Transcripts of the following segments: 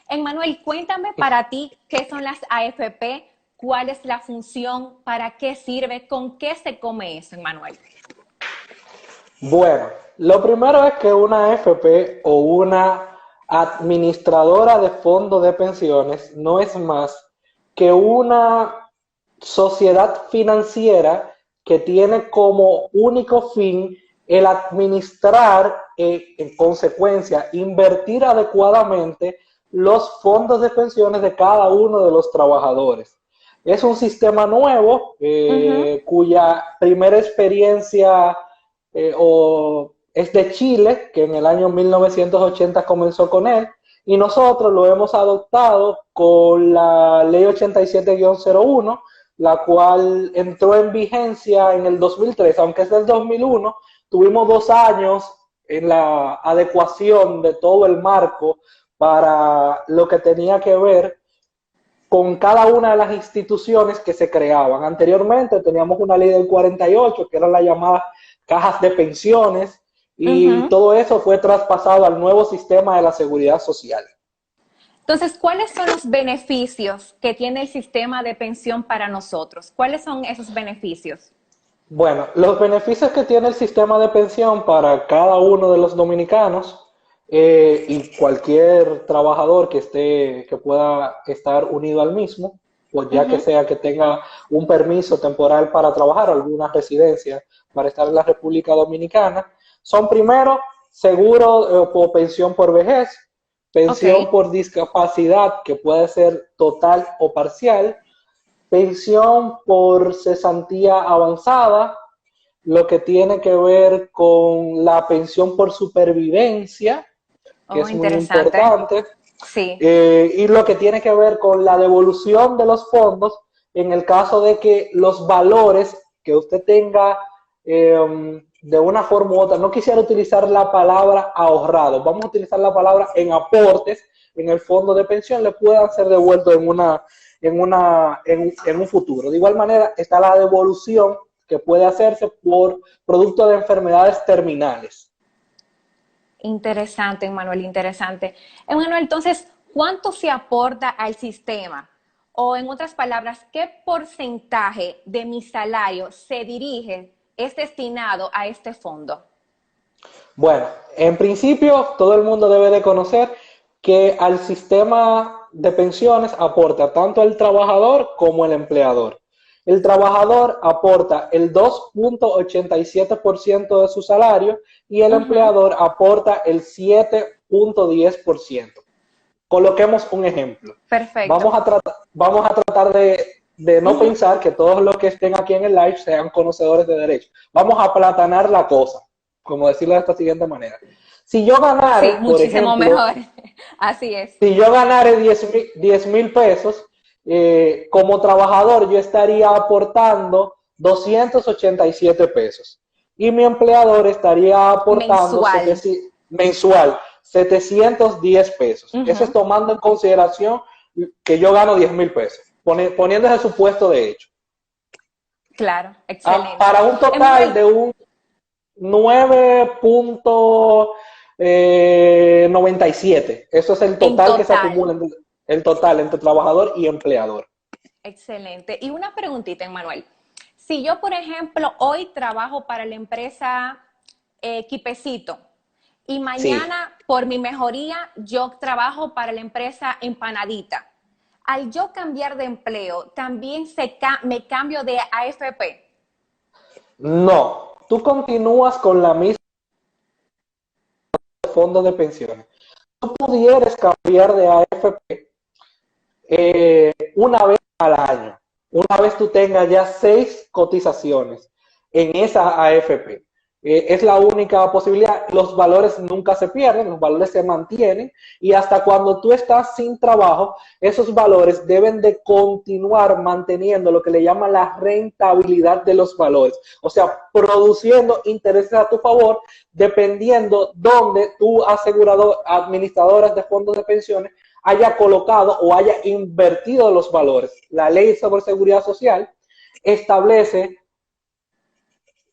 Emmanuel, cuéntame para ti qué son las AFP, cuál es la función, para qué sirve, con qué se come eso, Emmanuel. Bueno, lo primero es que una AFP o una administradora de fondos de pensiones no es más que una sociedad financiera que tiene como único fin el administrar, en consecuencia, invertir adecuadamente los fondos de pensiones de cada uno de los trabajadores. Es un sistema nuevo Ujú. cuya primera experiencia es de Chile, que en el año 1980 comenzó con él, y nosotros lo hemos adoptado con la ley 87-01, la cual entró en vigencia en el 2003, aunque es del 2001, tuvimos 2 años en la adecuación de todo el marco para lo que tenía que ver con cada una de las instituciones que se creaban. Anteriormente teníamos una ley del 48, que eran las llamadas cajas de pensiones, y Ujú. todo eso fue traspasado al nuevo sistema de la seguridad social. Entonces, ¿cuáles son los beneficios que tiene el sistema de pensión para nosotros? ¿Cuáles son esos beneficios? Bueno, los beneficios que tiene el sistema de pensión para cada uno de los dominicanos y cualquier trabajador que pueda estar unido al mismo, pues ya que Ujú. sea que tenga un permiso temporal para trabajar, alguna residencia para estar en la República Dominicana, son primero seguro o pensión por vejez, Ok. pensión por discapacidad que puede ser total o parcial, pensión por cesantía avanzada, lo que tiene que ver con la pensión por supervivencia, que Oh, es muy interesante. importante, Sí. y lo que tiene que ver con la devolución de los fondos en el caso de que los valores que usted tenga de una forma u otra, no quisiera utilizar la palabra ahorrado, vamos a utilizar la palabra en aportes en el fondo de pensión, le puedan ser devueltos en un futuro. De igual manera está la devolución que puede hacerse por producto de enfermedades terminales. Interesante, Emanuel, interesante. Emanuel, entonces, ¿cuánto se aporta al sistema? O en otras palabras, ¿qué porcentaje de mi salario se dirige, es destinado a este fondo? Bueno, en principio todo el mundo debe de conocer que al sistema de pensiones aporta tanto el trabajador como el empleador. El trabajador aporta el 2,87% de su salario y el Ujú. empleador aporta el 7,10%. Coloquemos un ejemplo. Perfecto. Vamos a tratar de no Ujú. pensar que todos los que estén aquí en el live sean conocedores de derecho. Vamos a aplatanar la cosa, como decirlo de esta siguiente manera. Si yo Sí, ganare, por muchísimo ejemplo, mejor. Así es. si yo ganare 10,000 pesos, como trabajador yo estaría aportando 287 pesos. Y mi empleador estaría aportando Mensual. mensual 710 pesos. Eso es Ujú. tomando en consideración que yo gano 10,000 pesos, poniendo ese supuesto de hecho. Claro, excelente. Para un total Emanuel, de un 9,97. Eso es el en total que se total. acumula, el total entre trabajador y empleador. Excelente. Y una preguntita, Emanuel. Si yo, por ejemplo, hoy trabajo para la empresa Quipecito y Sí. mañana, por mi mejoría, yo trabajo para la empresa Empanadita, al yo cambiar de empleo, también me cambio de AFP. No, tú continúas con la misma fondo de pensiones. Tú pudieras cambiar de AFP una vez al año, una vez tú tengas ya 6 cotizaciones en esa AFP. Es la única posibilidad. Los valores nunca se pierden, los valores se mantienen y hasta cuando tú estás sin trabajo, esos valores deben de continuar manteniendo lo que le llaman la rentabilidad de los valores. O sea, produciendo intereses a tu favor dependiendo dónde tu asegurador, administradoras de fondos de pensiones haya colocado o haya invertido los valores. La ley sobre seguridad social establece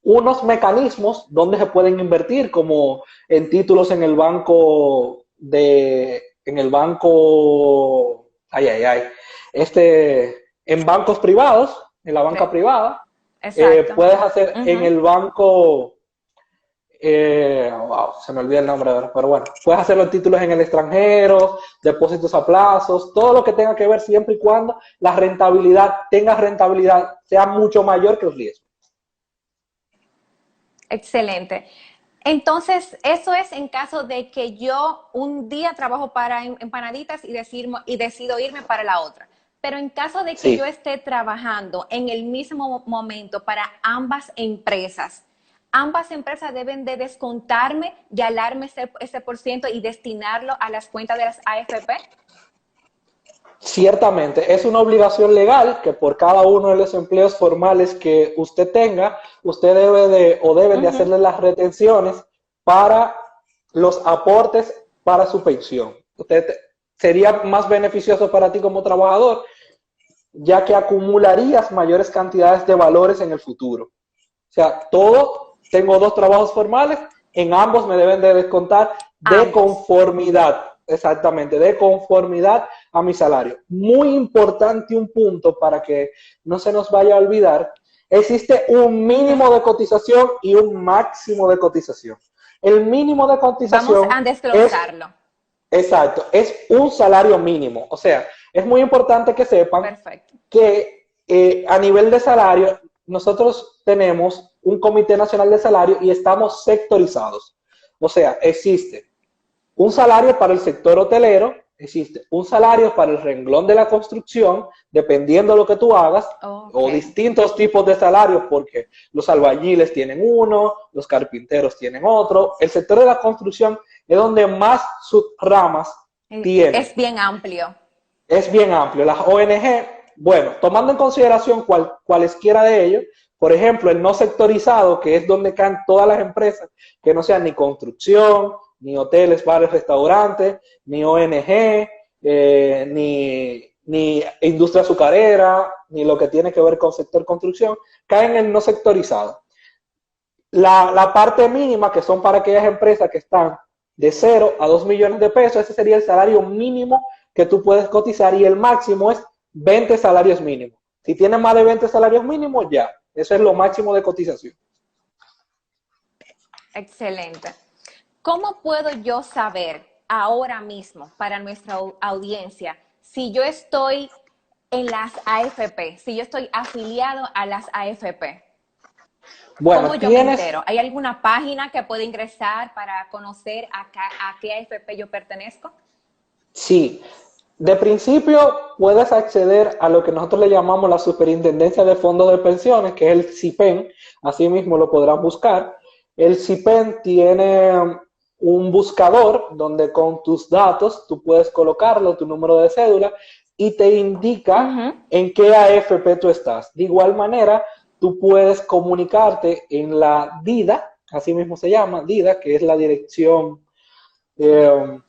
unos mecanismos donde se pueden invertir, como en títulos en el banco en el banco, en bancos privados, en la banca privada, Exacto. puedes hacer en Ujú. el banco, wow, se me olvida el nombre ahora, pero bueno, puedes hacer los títulos en el extranjero, depósitos a plazos, todo lo que tenga que ver siempre y cuando la rentabilidad, tenga rentabilidad, sea mucho mayor que el riesgo. Excelente. Entonces, eso es en caso de que yo un día trabajo para empanaditas y decido irme para la otra. Pero en caso de que yo Sí. esté trabajando en el mismo momento para ambas empresas deben de descontarme y alarme ese por ciento y destinarlo a las cuentas de las AFP. Ciertamente, es una obligación legal que por cada uno de los empleos formales que usted tenga, usted debe de o deben de Ujú. hacerle las retenciones para los aportes para su pensión. Sería más beneficioso para ti como trabajador, ya que acumularías mayores cantidades de valores en el futuro. O sea, tengo dos trabajos formales, en ambos me deben de descontar de Ambos. conformidad, exactamente, de conformidad a mi salario. Muy importante un punto para que no se nos vaya a olvidar, existe un Ujú. mínimo de cotización y un máximo de cotización. El mínimo de Vamos cotización a es, desglosarlo. exacto, es un salario mínimo. O sea, es muy importante que sepan Perfecto. que a nivel de salario, nosotros tenemos un Comité Nacional de Salario y estamos sectorizados. O sea, existe un salario para el sector hotelero, existe un salario para el renglón de la construcción, dependiendo de lo que tú hagas, Ok. o distintos tipos de salarios, porque los albañiles tienen uno, los carpinteros tienen otro. El sector de la construcción es donde más subramas Es tiene. bien amplio. Es bien amplio. Las ONG, bueno, tomando en consideración cualesquiera de ellos, por ejemplo, el no sectorizado, que es donde caen todas las empresas, que no sean ni construcción, ni hoteles, bares, restaurantes, ni ONG, ni industria azucarera, ni lo que tiene que ver con sector construcción, caen en el no sectorizado. La parte mínima, que son para aquellas empresas que están de 0 a 2 millones de pesos, ese sería el salario mínimo que tú puedes cotizar y el máximo es 20 salarios mínimos. Si tienes más de 20 salarios mínimos, ya, eso es lo máximo de cotización. Excelente. ¿Cómo puedo yo saber ahora mismo para nuestra audiencia si yo estoy en las AFP, si yo estoy afiliado a las AFP? ¿Cómo Bueno, yo me tienes, entero? ¿Hay alguna página que pueda ingresar para conocer a qué AFP yo pertenezco? sí, de principio puedes acceder a lo que nosotros le llamamos la Superintendencia de Fondos de Pensiones, que es el CIPEN, así mismo lo podrán buscar. El CIPEN tiene un buscador donde con tus datos tú puedes colocarlo, tu número de cédula, y te indica Ujú. en qué AFP tú estás. De igual manera, tú puedes comunicarte en la DIDA, así mismo se llama, DIDA, que es la dirección eh,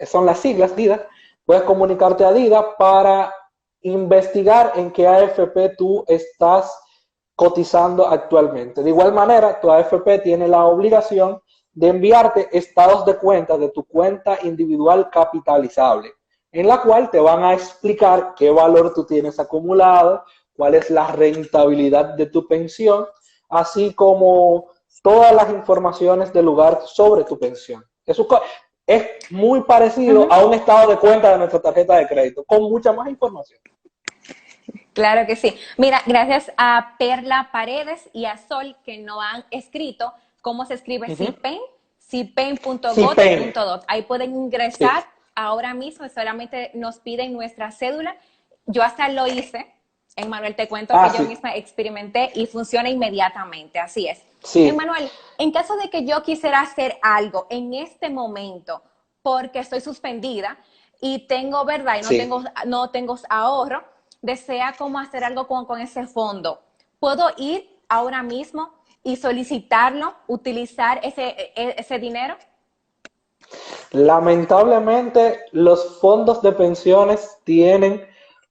son las siglas DIDA, puedes comunicarte a DIDA para investigar en qué AFP tú estás cotizando actualmente. De igual manera, tu AFP tiene la obligación de enviarte estados de cuenta de tu cuenta individual capitalizable, en la cual te van a explicar qué valor tú tienes acumulado, cuál es la rentabilidad de tu pensión, así como todas las informaciones del lugar sobre tu pensión. Eso es muy parecido Ujú. a un estado de cuenta de nuestra tarjeta de crédito, con mucha más información. Claro que sí. Mira, gracias a Perla Paredes y a Sol que nos han escrito cómo se escribe Uh -huh. CIPEN, Sí, Penny. cipen.gov.do. Ahí pueden Sí. ingresar ahora mismo, solamente nos piden nuestra cédula. Yo hasta lo hice. Emmanuel, te cuento que Ah, yo sí. misma experimenté y funciona inmediatamente, así es. Sí. Emmanuel, en caso de que yo quisiera hacer algo en este momento, porque estoy suspendida y tengo, ¿verdad? Y Sí. no tengo ahorro, desea cómo hacer algo con ese fondo. ¿Puedo ir ahora mismo y solicitarlo, utilizar ese dinero? Lamentablemente, los fondos de pensiones tienen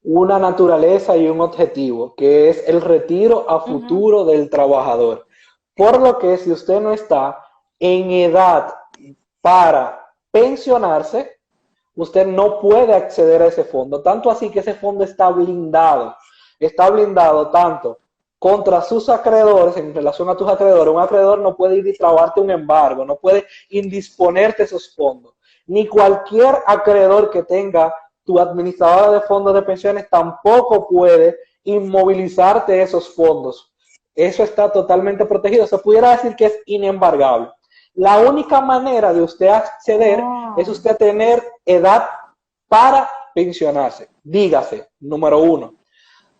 una naturaleza y un objetivo, que es el retiro a Uh -huh. futuro del trabajador. Por lo que si usted no está en edad para pensionarse, usted no puede acceder a ese fondo. Tanto así que ese fondo está blindado tanto contra sus acreedores, en relación a tus acreedores. Un acreedor no puede ir y trabarte un embargo, no puede indisponerte esos fondos. Ni cualquier acreedor que tenga tu administradora de fondos de pensiones tampoco puede inmovilizarte esos fondos. Eso está totalmente protegido. Se pudiera decir que es inembargable. La única manera de usted acceder es usted tener edad para pensionarse. Dígase, número 1,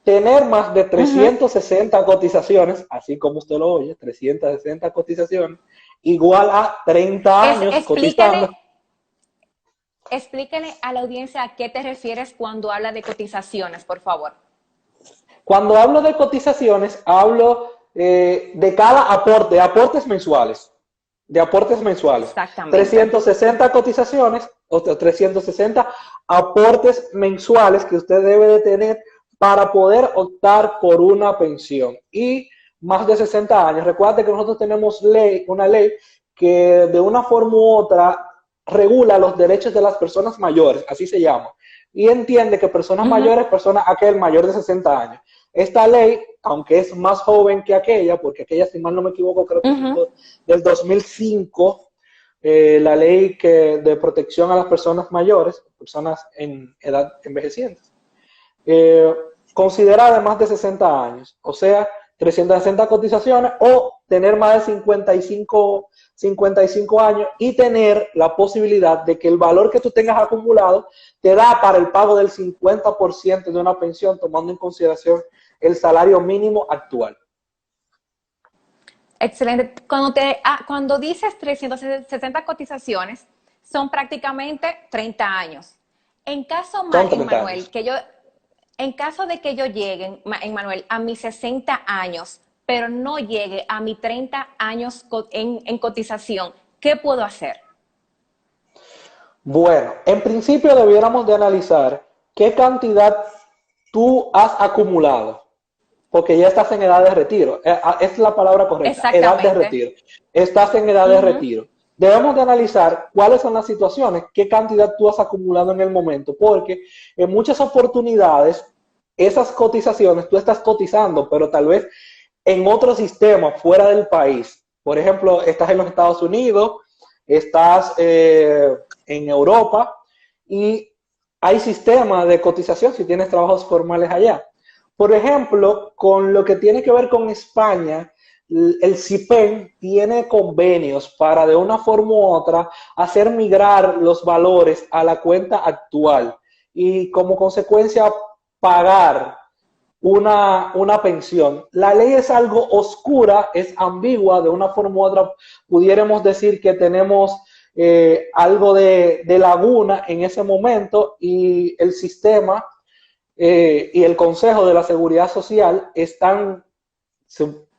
tener más de 360 cotizaciones, así como usted lo oye, 360 cotizaciones, igual a 30 años cotizando. Explíquele a la audiencia a qué te refieres cuando habla de cotizaciones, por favor. Cuando hablo de cotizaciones, hablo de cada aporte, de aportes mensuales. Exactamente. 360 cotizaciones o 360 aportes mensuales que usted debe de tener para poder optar por una pensión. Y más de 60 años. Recuerde que nosotros tenemos una ley que de una forma u otra regula los derechos de las personas mayores, así se llama. Y entiende que personas mayores, aquel mayor de 60 años. Esta ley, aunque es más joven que aquella, porque aquella, si mal no me equivoco, creo que es del 2005, la ley de protección a las personas mayores, personas en edad envejecientes, considerada de más de 60 años, o sea, 360 cotizaciones o tener más de 55 años y tener la posibilidad de que el valor que tú tengas acumulado te da para el pago del 50% de una pensión, tomando en consideración el salario mínimo actual. Excelente. Cuando dices 360 cotizaciones, son prácticamente 30 años. En caso, Manuel, en caso de que yo llegue, Manuel, a mis 60 años, pero no llegue a mis 30 años en cotización, ¿qué puedo hacer? Bueno, en principio debiéramos de analizar qué cantidad tú has acumulado, porque ya estás en edad de retiro. Es la palabra correcta, edad de retiro. Estás en edad de retiro. Debemos de analizar cuáles son las situaciones, qué cantidad tú has acumulado en el momento, porque en muchas oportunidades esas cotizaciones tú estás cotizando, pero tal vez en otro sistema fuera del país. Por ejemplo, estás en los Estados Unidos, estás en Europa y hay sistemas de cotización si tienes trabajos formales allá. Por ejemplo, con lo que tiene que ver con España, el CIPEN tiene convenios para de una forma u otra hacer migrar los valores a la cuenta actual y como consecuencia pagar una pensión. La ley es algo oscura, es ambigua, de una forma u otra pudiéramos decir que tenemos algo de laguna en ese momento y el sistema y el Consejo de la Seguridad Social están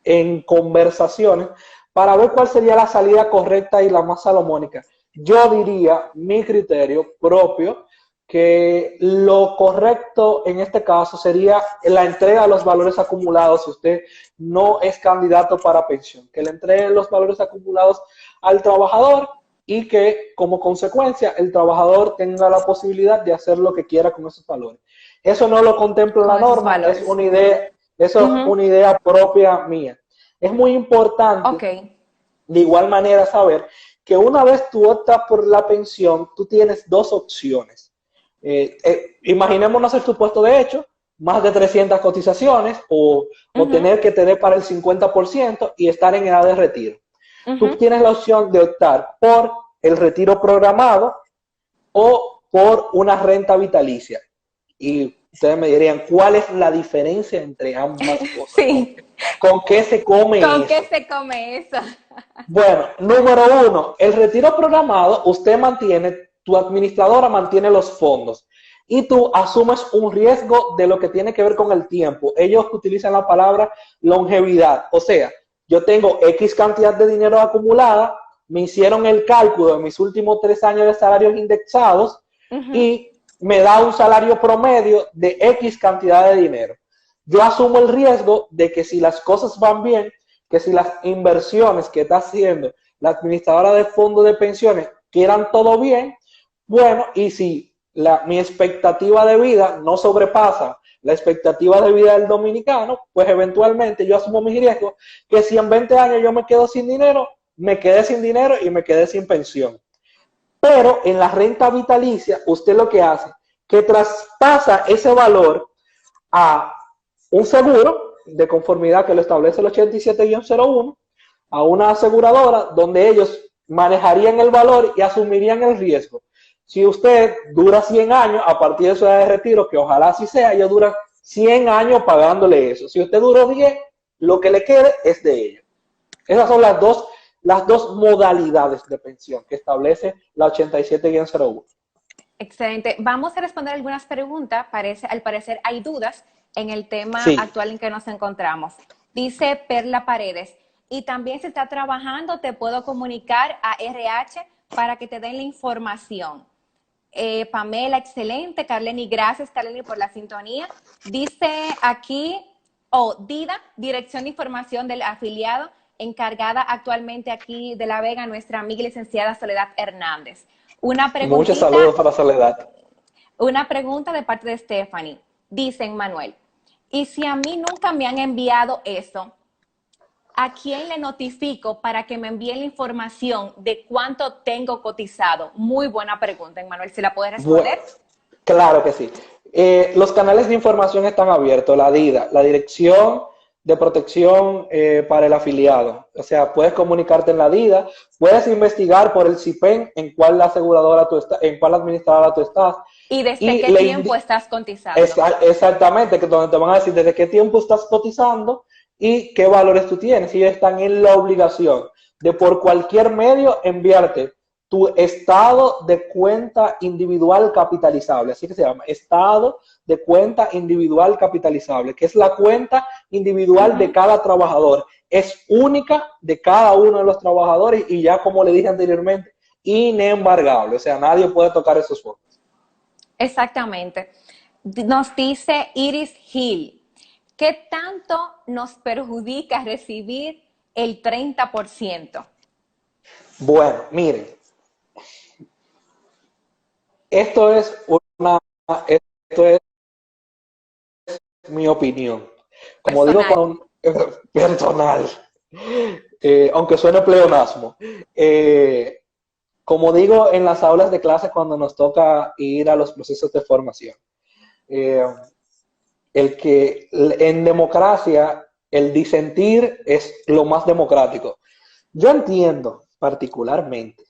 en conversaciones para ver cuál sería la salida correcta y la más salomónica. Yo diría, mi criterio propio, que lo correcto en este caso sería la entrega de los valores acumulados si usted no es candidato para pensión, que le entregue los valores acumulados al trabajador y que como consecuencia el trabajador tenga la posibilidad de hacer lo que quiera con esos valores. Eso no lo contempla la norma, es una idea, eso es una idea propia mía. Es muy importante, de igual manera, saber que una vez tú optas por la pensión, tú tienes dos opciones. Imaginémonos el supuesto de hecho, más de 300 cotizaciones o tener que tener para el 50% y estar en edad de retiro. Tú tienes la opción de optar por el retiro programado o por una renta vitalicia. Y ustedes me dirían, ¿cuál es la diferencia entre ambas cosas? Sí. ¿Con qué se come eso? ¿Con qué se come eso? Bueno, número 1, el retiro programado, tu administradora mantiene los fondos y tú asumes un riesgo de lo que tiene que ver con el tiempo. Ellos utilizan la palabra longevidad, o sea, yo tengo X cantidad de dinero acumulada, me hicieron el cálculo de mis últimos 3 años de salarios indexados y me da un salario promedio de X cantidad de dinero. Yo asumo el riesgo de que si las cosas van bien, que si las inversiones que está haciendo la administradora de fondos de pensiones quieran todo bien, Bueno, y si mi expectativa de vida no sobrepasa la expectativa de vida del dominicano, pues eventualmente yo asumo mis riesgos, que si en 20 años yo me quedo sin dinero, me quedé sin dinero y me quedé sin pensión. Pero en la renta vitalicia, usted lo que hace, que traspasa ese valor a un seguro de conformidad que lo establece el 87-01, a una aseguradora donde ellos manejarían el valor y asumirían el riesgo. Si usted dura 100 años, a partir de su edad de retiro, que ojalá así sea, ellos duran 100 años pagándole eso. Si usted duró 10, lo que le quede es de ellos. Esas son las dos modalidades de pensión que establece la 87-01. Excelente. Vamos a responder algunas preguntas. Al parecer hay dudas en el tema Sí. actual en que nos encontramos. Dice Perla Paredes, y también se está trabajando, te puedo comunicar a RH para que te den la información. Pamela, excelente. Carleni, gracias, Carleni, por la sintonía. Dice aquí, Dida, Dirección de Información del Afiliado, encargada actualmente aquí de La Vega, nuestra amiga y licenciada Soledad Hernández. Muchos saludos para Soledad. Una pregunta de parte de Stephanie. Dicen, Manuel, ¿y si a mí nunca me han enviado eso? ¿A quién le notifico para que me envíen la información de cuánto tengo cotizado? Muy buena pregunta, Manuel. ¿Se la puede responder? Bueno, claro que sí. Los canales de información están abiertos, la DIDA, la Dirección de Protección para el Afiliado. O sea, puedes comunicarte en la DIDA, puedes investigar por el CIPEN en cuál aseguradora tú estás, en cuál administradora tú estás. ¿Y desde qué tiempo estás cotizando? Exactamente, que donde te van a decir desde qué tiempo estás cotizando y qué valores tú tienes. Y ellos están en la obligación de por cualquier medio enviarte tu estado de cuenta individual capitalizable, así que se llama estado de cuenta individual capitalizable, que es la cuenta individual de cada trabajador. Es única de cada uno de los trabajadores y ya como le dije anteriormente, inembargable, o sea, nadie puede tocar esos fondos. Exactamente. Nos dice Iris Hill, ¿qué tanto nos perjudica recibir el 30%? Bueno, miren, esto es mi opinión. Como Personal. digo con personal, aunque suene pleonasmo. Como digo en las aulas de clase cuando nos toca ir a los procesos de formación. En democracia el disentir es lo más democrático. Yo entiendo particularmente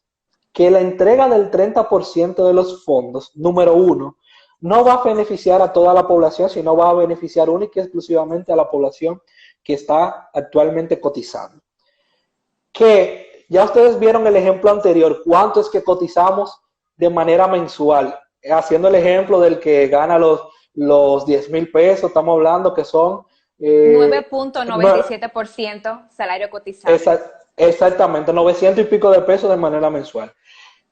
que la entrega del 30% de los fondos, número uno, no va a beneficiar a toda la población, sino va a beneficiar única y exclusivamente a la población que está actualmente cotizando. Que ya ustedes vieron el ejemplo anterior, cuánto es que cotizamos de manera mensual, haciendo el ejemplo del que gana los 10,000 pesos, estamos hablando que son 9.97% salario cotizado. Exactamente, 900 y pico de pesos de manera mensual.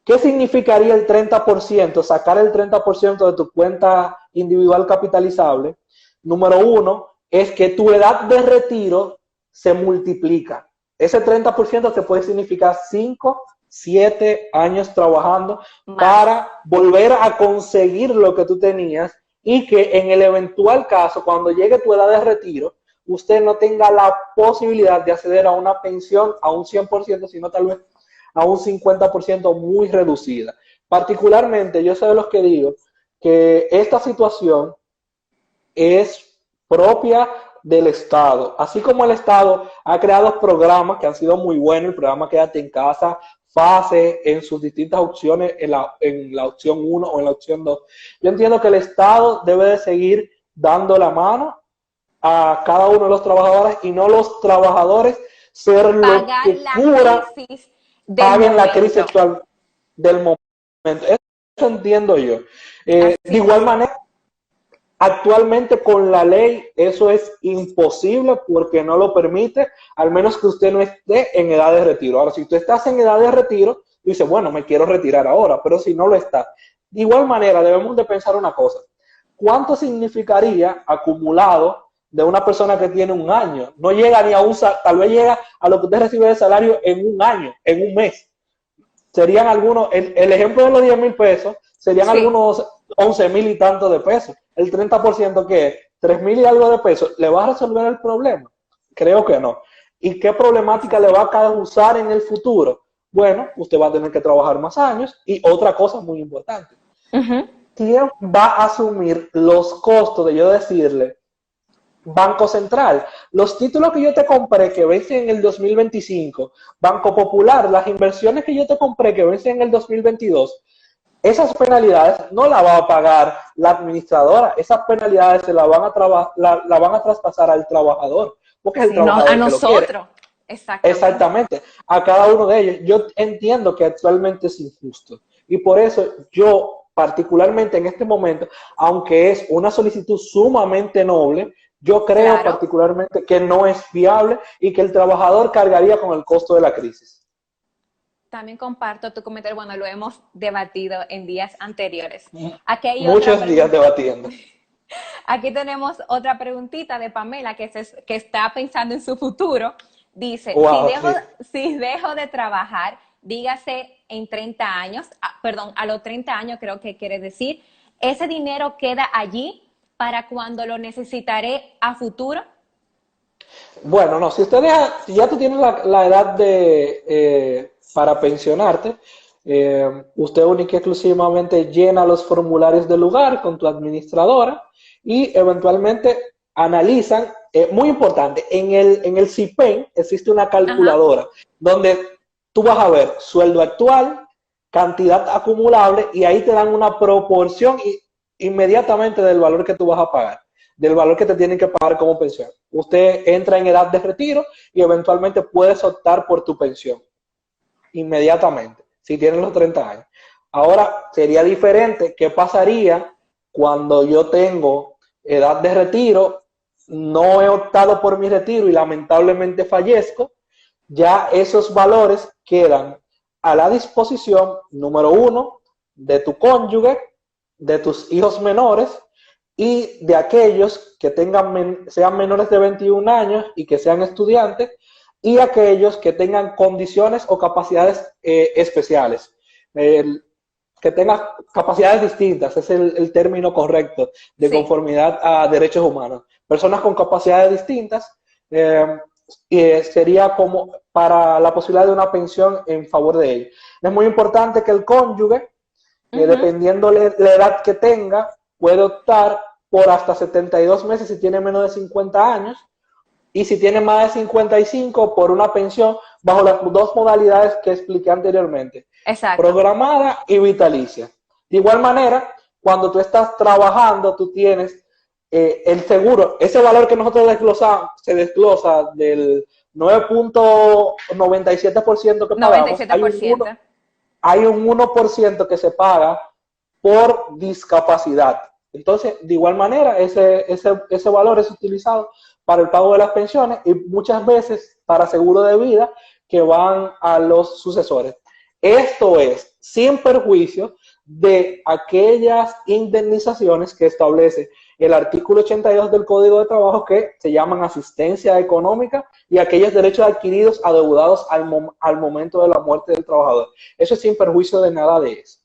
¿Qué significaría el 30%? Sacar el 30% de tu cuenta individual capitalizable. Número uno, es que tu edad de retiro se multiplica. Ese 30% te puede significar 5, 7 años trabajando para volver a conseguir lo que tú tenías y que en el eventual caso, cuando llegue tu edad de retiro, usted no tenga la posibilidad de acceder a una pensión a un 100%, sino tal vez a un 50% muy reducida. Particularmente, yo soy de los que digo que esta situación es propia del Estado. Así como el Estado ha creado programas que han sido muy buenos, el programa Quédate en Casa, FASE, en sus distintas opciones, en la opción 1 o en la opción 2. Yo entiendo que el Estado debe de seguir dando la mano a cada uno de los trabajadores y no los trabajadores ser lo que cura, paguen la crisis actual del momento. Eso entiendo yo. De igual manera, actualmente con la ley eso es imposible porque no lo permite, al menos que usted no esté en edad de retiro. Ahora, si tú estás en edad de retiro, dice, bueno, me quiero retirar ahora, pero si no lo está. De igual manera, debemos de pensar una cosa. ¿Cuánto significaría acumulado de una persona que tiene un año? No llega ni a tal vez llega a lo que usted recibe de salario en un año, en un mes. serían algunos, el ejemplo de los 10,000 pesos, serían Sí. algunos 11,000 y tanto de pesos. El 30% que es 3,000 y algo de pesos, ¿le va a resolver el problema? Creo que no. ¿Y qué Eso problemática le sí. va a causar en el futuro? Bueno, usted va a tener que trabajar más años y otra cosa muy importante. Ujú. ¿Quién va a asumir los costos de yo decirle, Banco Central, los títulos que yo te compré que vencen en el 2025, Banco Popular, las inversiones que yo te compré que vencen en el 2022, esas penalidades no las va a pagar la administradora, esas penalidades se la van a, la van a traspasar al trabajador, porque es el Sí, no, a trabajador que lo quiere. nosotros. Exactamente. Exactamente, a cada uno de ellos. Yo entiendo que actualmente es injusto y por eso yo particularmente en este momento, aunque es una solicitud sumamente noble, yo creo Claro. particularmente que no es viable y que el trabajador cargaría con el costo de la crisis. También comparto tu comentario, bueno, lo hemos debatido en días anteriores. Aquí hay otra Muchos días pregunta. debatiendo. Aquí tenemos otra preguntita de Pamela que está pensando en su futuro. Dice, Wow, sí. si dejo de trabajar, dígase en 30 años, perdón, a los 30 años creo que quiere decir, ¿ese dinero queda allí para cuando lo necesitaré a futuro? Bueno, no, si usted deja, si ya tú tienes la edad de para pensionarte, usted única y exclusivamente llena los formularios del lugar con tu administradora y eventualmente analizan, muy importante, en el CIPEN existe una Ajá, calculadora donde tú vas a ver sueldo actual, cantidad acumulable y ahí te dan una proporción inmediatamente del valor que tú vas a pagar, del valor que te tienen que pagar como pensión. Usted entra en edad de retiro y eventualmente puedes optar por tu pensión inmediatamente, si tienes los 30 años. Ahora, sería diferente, ¿qué pasaría cuando yo tengo edad de retiro, no he optado por mi retiro y lamentablemente fallezco? Ya esos valores quedan a la disposición, número uno, de tu cónyuge, de tus hijos menores y de aquellos que sean menores de 21 años y que sean estudiantes y aquellos que tengan condiciones o capacidades especiales. Que tengan capacidades distintas, es el término correcto de sí. conformidad a derechos humanos. Personas con capacidades distintas sería como para la posibilidad de una pensión en favor de ellos. Es muy importante que el cónyuge, Ujú. dependiendo la edad que tenga, puede optar por hasta 72 meses si tiene menos de 50 años y si tiene más de 55 por una pensión bajo las dos modalidades que expliqué anteriormente, Exacto. programada y vitalicia. De igual manera, cuando tú estás trabajando, tú tienes el seguro, ese valor que nosotros desglosamos, se desglosa del 9,97% que noventa y pagamos, siete por ciento hay un 1% que se paga por discapacidad. Entonces, de igual manera, ese valor es utilizado para el pago de las pensiones y muchas veces para seguro de vida que van a los sucesores. Esto es sin perjuicio de aquellas indemnizaciones que establece el artículo 82 del Código de Trabajo que se llaman asistencia económica y aquellos derechos adquiridos adeudados al momento de la muerte del trabajador. Eso es sin perjuicio de nada de eso.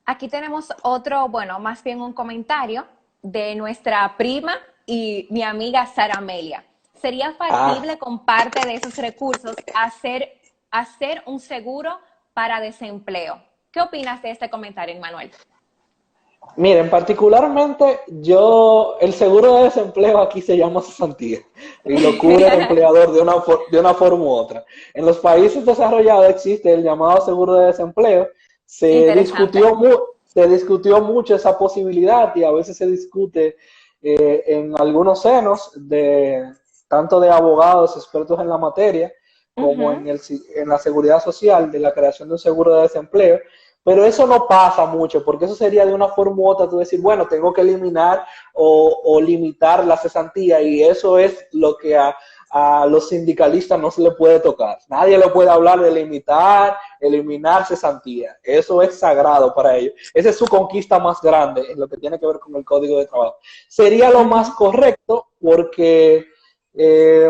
Aquí tenemos otro, bueno, más bien un comentario de nuestra prima y mi amiga Sara Amelia. ¿Sería Ah, factible con parte de esos recursos hacer un seguro para desempleo? ¿Qué opinas de este comentario, Manuel? miren, particularmente el seguro de desempleo aquí se llama cesantía y lo cubre el empleador de una forma u otra. En los países desarrollados existe el llamado seguro de desempleo. Se Interesante. discutió, se discutió mucho esa posibilidad y a veces se discute en algunos senos tanto de abogados expertos en la materia como Ujú. en la seguridad social de la creación de un seguro de desempleo. Pero eso no pasa mucho, porque eso sería de una forma u otra tú decir, bueno, tengo que eliminar o limitar la cesantía y eso es lo que a los sindicalistas no se le puede tocar. Nadie le puede hablar de limitar, eliminar cesantía. Eso es sagrado para ellos. Esa es su conquista más grande en lo que tiene que ver con el Código de Trabajo. Sería lo más Ujú. correcto porque eh,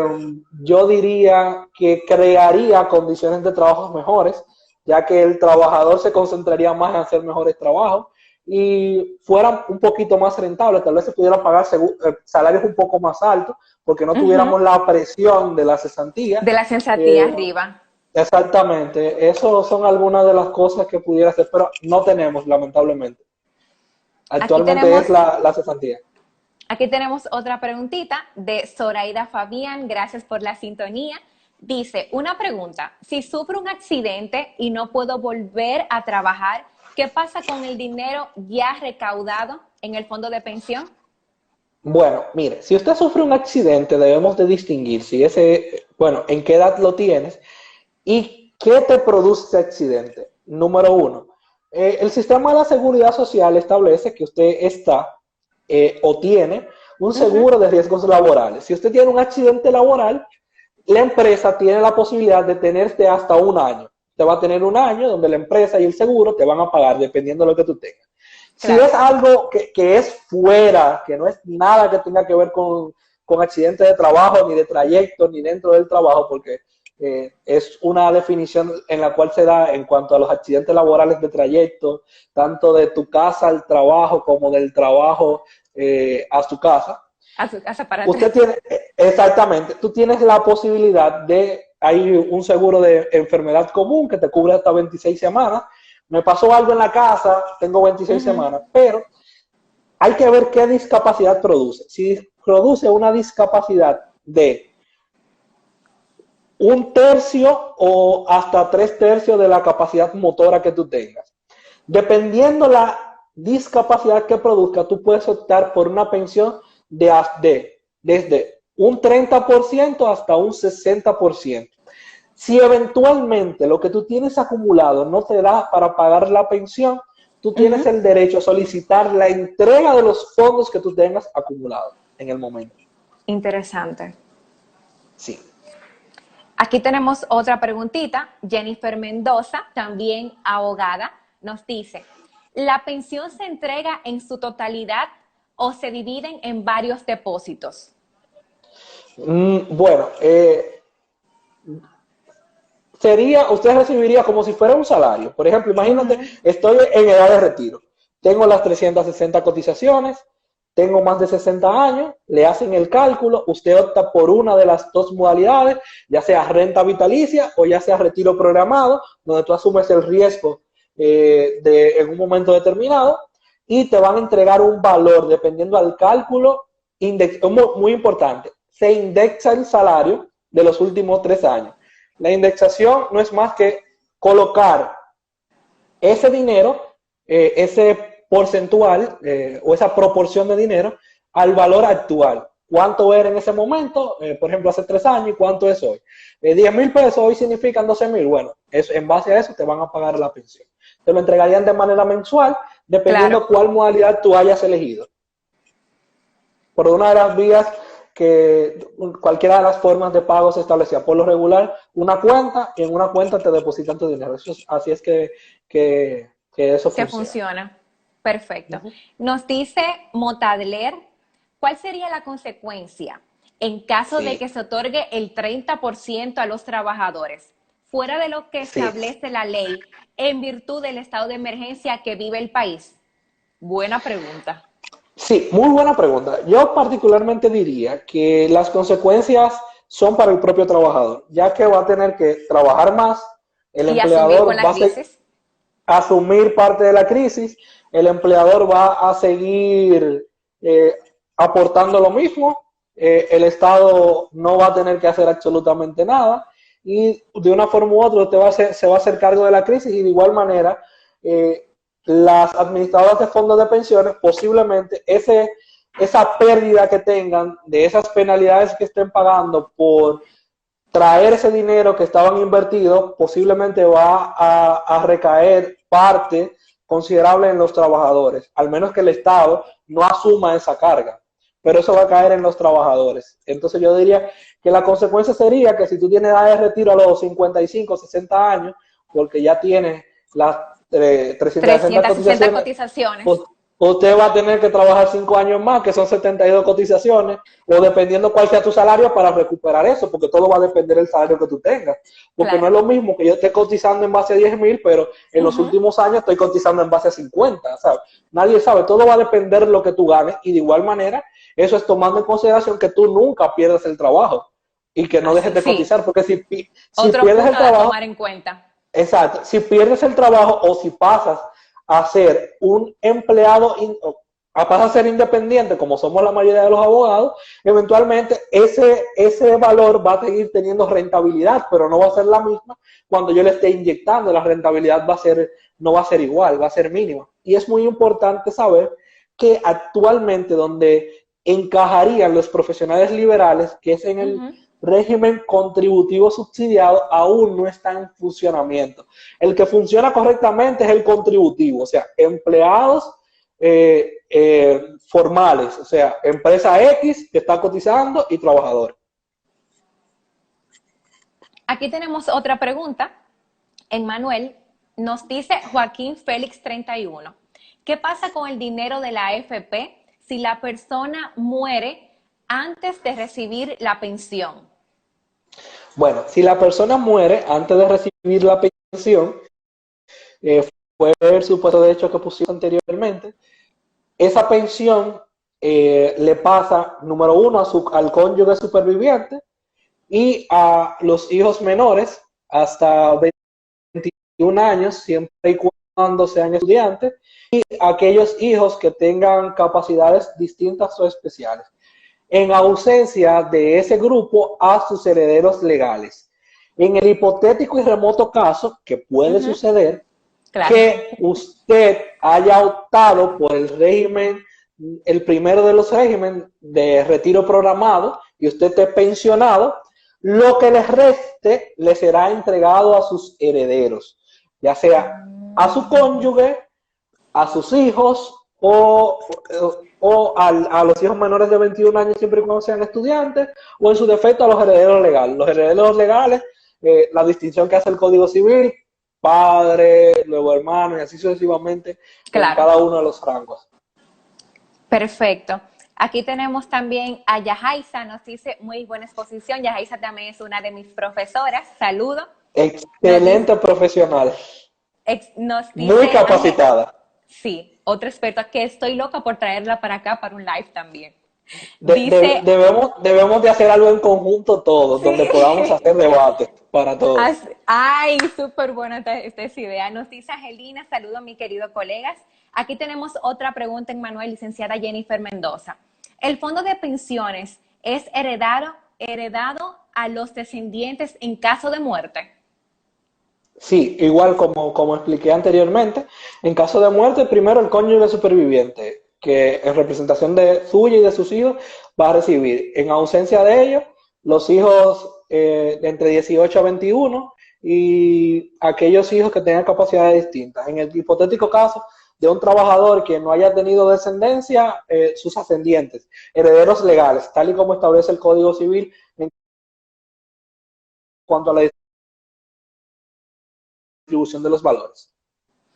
yo diría que crearía condiciones de trabajo mejores, ya que el trabajador se concentraría más en hacer mejores trabajos y fueran un poquito más rentables, tal vez se pudieran pagar salarios un poco más altos, porque no Ujú. tuviéramos la presión de la cesantía. De la sensatez Eh, arriba. exactamente, eso son algunas de las cosas que pudiera hacer, pero no tenemos, lamentablemente. Aquí Actualmente es tenemos, la cesantía. aquí tenemos otra preguntita de Zoraida Fabián. Gracias por la sintonía. Dice, una pregunta, si sufro un accidente y no puedo volver a trabajar, ¿qué pasa con el dinero ya recaudado en el fondo de pensión? Bueno, mire, si usted sufre un accidente, debemos de distinguir si ese, bueno, en qué edad lo tienes y qué te produce ese accidente. Número uno, el sistema de la seguridad social establece que usted está o tiene un Ujú. seguro de riesgos laborales. Si usted tiene un accidente laboral, la empresa tiene la posibilidad de tenerte hasta un año. Te va a tener un año donde la empresa y el seguro te van a pagar dependiendo de lo que tú tengas. Si Claro. es algo que es fuera, que no es nada que tenga que ver con accidentes de trabajo, ni de trayecto, ni dentro del trabajo, porque es una definición en la cual se da en cuanto a los accidentes laborales de trayecto, tanto de tu casa al trabajo como del trabajo a tu casa. A su casa para atrás. Usted tiene, exactamente, tú tienes la posibilidad de, hay un seguro de enfermedad común que te cubre hasta 26 semanas. Me pasó algo en la casa, tengo 26 Ujú. semanas, pero hay que ver qué discapacidad produce. Si produce una discapacidad de un tercio o hasta tres tercios de la capacidad motora que tú tengas. Dependiendo la discapacidad que produzca, tú puedes optar por una pensión desde un 30% hasta un 60%. Si eventualmente lo que tú tienes acumulado no te da para pagar la pensión, tú tienes Ujú. el derecho a solicitar la entrega de los fondos que tú tengas acumulados en el momento. Interesante. Sí. Aquí tenemos otra preguntita. Jennifer Mendoza, también abogada, nos dice, ¿la pensión se entrega en su totalidad o se dividen en varios depósitos? Bueno, sería, usted recibiría como si fuera un salario. Por ejemplo, imagínate, Ujú. estoy en edad de retiro, tengo las 360 cotizaciones, tengo más de 60 años, le hacen el cálculo, usted opta por una de las dos modalidades, ya sea renta vitalicia o ya sea retiro programado, donde tú asumes el riesgo en un momento determinado y te van a entregar un valor dependiendo al cálculo, muy importante, se indexa el salario de los últimos 3 años. La indexación no es más que colocar ese dinero, ese porcentual o esa proporción de dinero al valor actual. ¿Cuánto era en ese momento? Por ejemplo, hace 3 años, ¿y cuánto es hoy? 10,000 pesos hoy significan 12,000. Bueno, en base a eso te van a pagar la pensión. Te lo entregarían de manera mensual, Claro. dependiendo cuál modalidad tú hayas elegido. Por una de las vías que cualquiera de las formas de pago se establecía. Por lo regular, una cuenta y en una cuenta te depositan tu dinero. Así es que eso Que funciona. funciona. Perfecto. Uh-huh. Nos dice Motadler, ¿cuál sería la consecuencia en caso de Sí, que se otorgue el 30% a los trabajadores, fuera de lo que sí, establece la ley, en virtud del estado de emergencia que vive el país? Buena pregunta. sí, muy buena pregunta. Yo particularmente diría que las consecuencias son para el propio trabajador, ya que va a tener que trabajar más, el Y asumir con empleador la va a crisis. asumir parte de la crisis, el empleador va a seguir eh, aportando lo mismo, el Estado no va a tener que hacer absolutamente nada y de una forma u otra se va a hacer cargo de la crisis y de igual manera eh, las administradoras de fondos de pensiones posiblemente esa pérdida que tengan de esas penalidades que estén pagando por traer ese dinero que estaban invertidos posiblemente va a recaer parte considerable en los trabajadores, al menos que el Estado no asuma esa carga, pero eso va a caer en los trabajadores. Entonces yo diría que la consecuencia sería que si tú tienes edad de retiro a los 55, 60 años, porque ya tienes las 360 360 cotizaciones, cotizaciones. usted va a tener que trabajar 5 años más, que son 72 cotizaciones, o dependiendo cuál sea tu salario para recuperar eso, porque todo va a depender del salario que tú tengas. Porque no Claro. es lo mismo que yo esté cotizando en base a 10,000, pero en los Ujú. últimos años estoy cotizando en base a 50, ¿sabes? Nadie sabe, todo va a depender de lo que tú ganes, y de igual manera, eso es tomando en consideración que tú nunca pierdas el trabajo y que no dejes Así, de sí. cotizar, porque si Otro pierdes el punto a trabajo, tomar en cuenta. exacto, si pierdes el trabajo o si pasas a ser un empleado, pasas a ser independiente, como somos la mayoría de los abogados, eventualmente ese valor va a seguir teniendo rentabilidad, pero no va a ser la misma cuando yo le esté inyectando. La rentabilidad no va a ser igual, va a ser mínima. Y es muy importante saber que actualmente donde encajarían los profesionales liberales, que es en el Ujú. régimen contributivo subsidiado, aún no está en funcionamiento. El que funciona correctamente es el contributivo, o sea, empleados formales, o sea, empresa X que está cotizando y trabajador. Aquí tenemos otra pregunta. Emmanuel nos dice Joaquín Félix 31. ¿Qué pasa con el dinero de la AFP si la persona muere antes de recibir la pensión? Bueno, si la persona muere antes de recibir la pensión, fue el supuesto de hecho que pusimos anteriormente, esa pensión le pasa, número uno, al cónyuge superviviente y a los hijos menores hasta 21 años, siempre y cuando sean estudiantes, y aquellos hijos que tengan capacidades distintas o especiales. En ausencia de ese grupo, a sus herederos legales. En el hipotético y remoto caso, que puede Ujú. suceder, Claro. que usted haya optado por el régimen, el primero de los regímenes de retiro programado, y usted esté pensionado, lo que le reste le será entregado a sus herederos, ya sea a su cónyuge, a sus hijos a los hijos menores de 21 años siempre y cuando sean estudiantes, o en su defecto a los herederos legales. Los herederos legales, la distinción que hace el Código Civil, padre, luego hermano y así sucesivamente en Claro. cada uno de los rangos. Perfecto. Aquí tenemos también a Yajaisa, nos dice muy buena exposición. Yajaisa también es una de mis profesoras. Saludo. Nos dice, Excelente profesional, nos muy dice Ángel, capacitada. sí, otro experto, que estoy loca por traerla para acá para un live también. Dice, Debemos de hacer algo en conjunto todos, donde podamos sí, hacer debates para todos. ay, súper buena esta idea. Nos dice Angelina, saludo a mi querido colegas. Aquí tenemos otra pregunta en Manuel, licenciada Jennifer Mendoza. ¿El fondo de pensiones es heredado a los descendientes en caso de muerte? Sí, igual como expliqué anteriormente, en caso de muerte, primero el cónyuge superviviente, que en representación de suya y de sus hijos va a recibir. En ausencia de ellos, los hijos de entre 18 a 21 y aquellos hijos que tengan capacidades distintas. En el hipotético caso de un trabajador que no haya tenido descendencia, sus ascendientes, herederos legales, tal y como establece el Código Civil en cuanto a la distribución de los valores.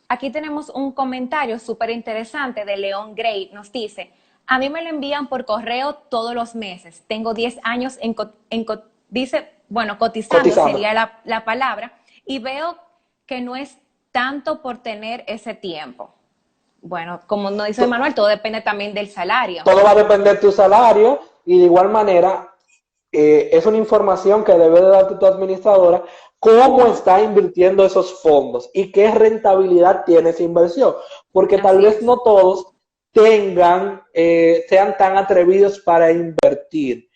Aquí tenemos un comentario súper interesante de León Gray. Nos dice, a mí me lo envían por correo todos los meses. Tengo 10 años dice, bueno, cotizando Cotizando. sería la palabra, y veo que no es tanto por tener ese tiempo. Bueno, como nos dice Manuel, todo depende también del salario. Todo va a depender de tu salario y de igual manera es una información que debe de darte tu administradora cómo Ujú. está invirtiendo esos fondos y qué rentabilidad tiene esa inversión, porque tal Así vez es. no todos sean tan atrevidos para invertir.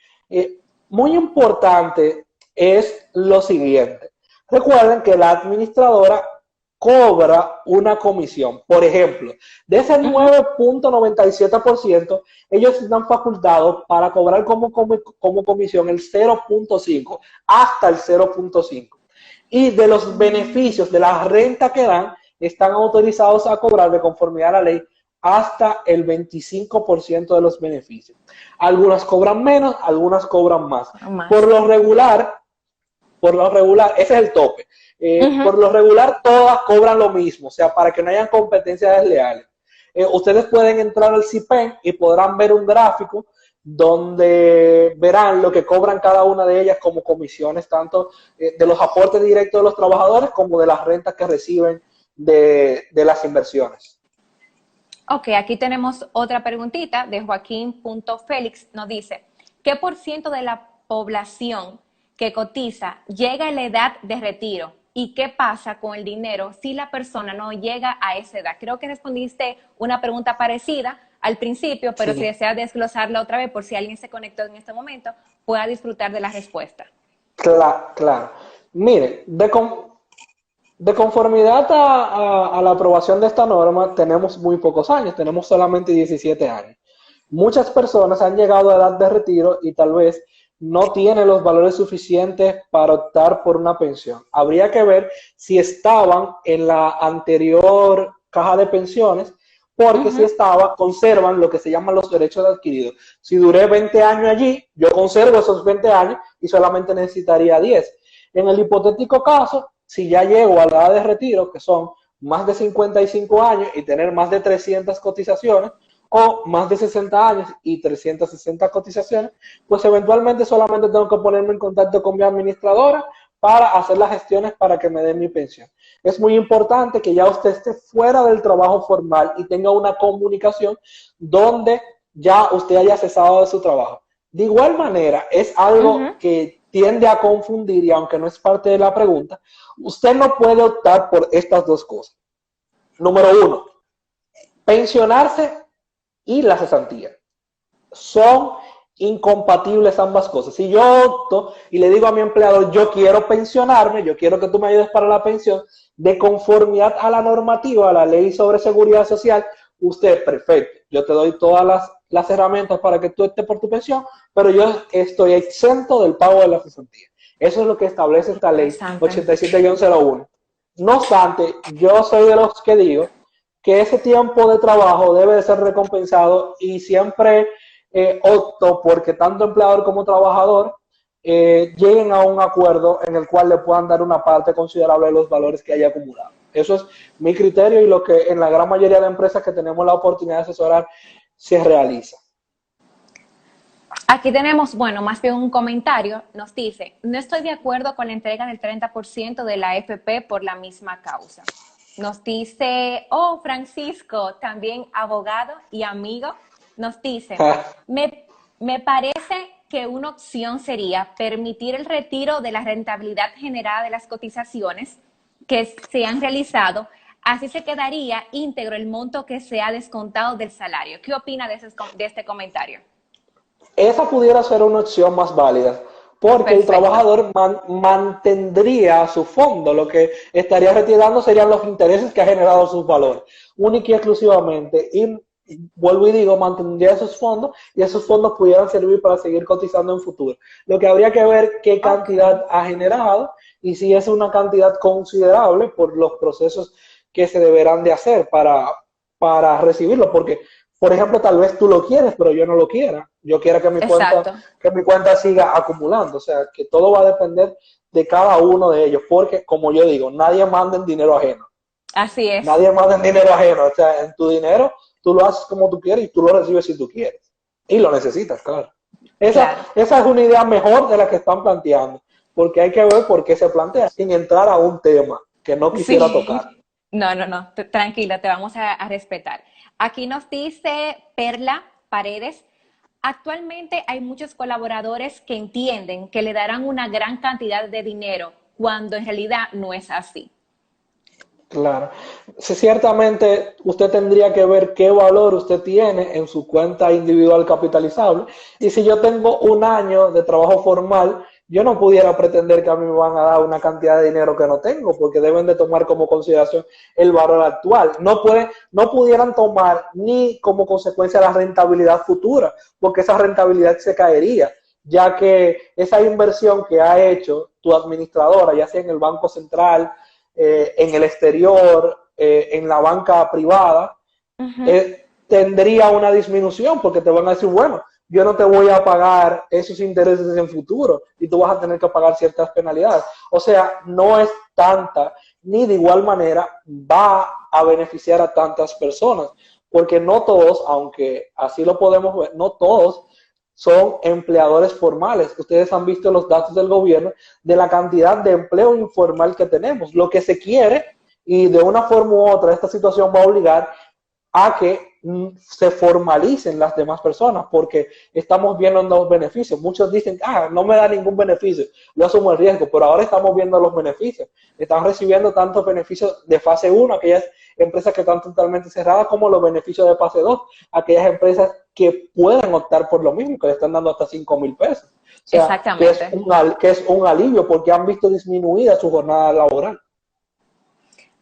Muy importante es lo siguiente. Recuerden que la administradora cobra una comisión. Por ejemplo, de ese Ujú. 9.97%, ellos están facultados para cobrar como comisión el 0.5 hasta el 0.5. Y de los beneficios de la renta que dan, están autorizados a cobrar de conformidad a la ley hasta el 25% de los beneficios. Algunas cobran menos, algunas cobran más. Más. Por lo regular, ese es el tope. Ujú. Por lo regular, todas cobran lo mismo, o sea, para que no hayan competencias desleales. ustedes pueden entrar al CIPEN y podrán ver un gráfico donde verán lo que cobran cada una de ellas como comisiones, tanto de los aportes directos de los trabajadores como de las rentas que reciben de las inversiones. Ok, aquí tenemos otra preguntita de Joaquín.Félix. Nos dice, ¿qué por ciento de la población que cotiza llega a la edad de retiro? ¿Y qué pasa con el dinero si la persona no llega a esa edad? Creo que respondiste una pregunta parecida al principio, pero si Sí, deseas desglosarla otra vez por si alguien se conectó en este momento, pueda disfrutar de la respuesta. claro, claro. Mire, de conformidad a la aprobación de esta norma, tenemos muy pocos años, tenemos solamente 17 años. Muchas personas han llegado a edad de retiro y tal vez no tienen los valores suficientes para optar por una pensión. Habría que ver si estaban en la anterior caja de pensiones, porque si estaba, conservan lo que se llaman los derechos adquiridos. Si duré 20 años allí, yo conservo esos 20 años y solamente necesitaría 10. En el hipotético caso, si ya llego a la edad de retiro, que son más de 55 años y tener más de 300 cotizaciones, o más de 60 años y 360 cotizaciones, pues eventualmente solamente tengo que ponerme en contacto con mi administradora para hacer las gestiones para que me den mi pensión. Es muy importante que ya usted esté fuera del trabajo formal y tenga una comunicación donde ya usted haya cesado de su trabajo. De igual manera, es algo que tiende a confundir y aunque no es parte de la pregunta, usted no puede optar por estas dos cosas. Número uno, pensionarse y la cesantía. Son incompatibles ambas cosas. Si yo opto y le digo a mi empleador, yo quiero pensionarme, yo quiero que tú me ayudes para la pensión, de conformidad a la normativa, a la ley sobre seguridad social, usted, perfecto, yo te doy todas las herramientas para que tú estés por tu pensión, pero yo estoy exento del pago de la cesantía. Eso es lo que establece esta ley Interesante. 87-01. No obstante, yo soy de los que digo que ese tiempo de trabajo debe de ser recompensado y siempre opto porque tanto empleador como trabajador lleguen a un acuerdo en el cual le puedan dar una parte considerable de los valores que haya acumulado. Eso es mi criterio y lo que en la gran mayoría de empresas que tenemos la oportunidad de asesorar se realiza. Aquí tenemos, bueno, más bien un comentario. Nos dice, no estoy de acuerdo con la entrega del 30% de la AFP por la misma causa. Nos dice, oh, Francisco, también abogado y amigo, nos dice, me parece que una opción sería permitir el retiro de la rentabilidad generada de las cotizaciones que se han realizado, así se quedaría íntegro el monto que se ha descontado del salario. ¿Qué opina de este comentario? Esa pudiera ser una opción más válida, porque el Perfecto. trabajador mantendría su fondo, lo que estaría retirando serían los intereses que ha generado sus valores, única y exclusivamente. Y vuelvo y digo, mantendría esos fondos y esos fondos pudieran servir para seguir cotizando en futuro. Lo que habría que ver qué Ok. cantidad ha generado y si es una cantidad considerable por los procesos que se deberán de hacer para recibirlo, porque por ejemplo, tal vez tú lo quieres, pero yo no lo quiera. Yo quiera Exacto. que mi cuenta siga acumulando. O sea, que todo va a depender de cada uno de ellos, porque como yo digo, nadie manda en dinero ajeno. Así es. Nadie manda en dinero ajeno. O sea, en tu dinero tú lo haces como tú quieres y tú lo recibes si tú quieres. Y lo necesitas, claro. Claro. Esa es una idea mejor de la que están planteando, porque hay que ver por qué se plantea, sin entrar a un tema que no quisiera tocar. Sí. No, no, no. Tranquila, te vamos a respetar. Aquí nos dice Perla Paredes. Actualmente hay muchos colaboradores que entienden que le darán una gran cantidad de dinero cuando en realidad no es así. Claro. Sí, ciertamente usted tendría que ver qué valor usted tiene en su cuenta individual capitalizable. Y si yo tengo un año de trabajo formal, yo no pudiera pretender que a mí me van a dar una cantidad de dinero que no tengo, porque deben de tomar como consideración el valor actual. No pudieran tomar ni como consecuencia la rentabilidad futura, porque esa rentabilidad se caería, ya que esa inversión que ha hecho tu administradora, ya sea en el Banco Central, en el exterior, en la banca privada, tendría una disminución porque te van a decir, bueno, yo no te voy a pagar esos intereses en futuro y tú vas a tener que pagar ciertas penalidades. O sea, no es tanta, ni de igual manera va a beneficiar a tantas personas, porque no todos, aunque así lo podemos ver, no todos son empleadores formales. Ustedes han visto los datos del gobierno de la cantidad de empleo informal que tenemos. Lo que se quiere, y de una forma u otra esta situación va a obligar a que se formalicen las demás personas, porque estamos viendo los beneficios. Muchos dicen, no me da ningún beneficio, yo asumo el riesgo, pero ahora estamos viendo los beneficios. Están recibiendo tantos beneficios de fase 1, aquellas empresas que están totalmente cerradas, como los beneficios de fase 2, aquellas empresas que pueden optar por lo mismo, que le están dando hasta 5,000 pesos. O sea, Exactamente. que es un alivio, porque han visto disminuida su jornada laboral.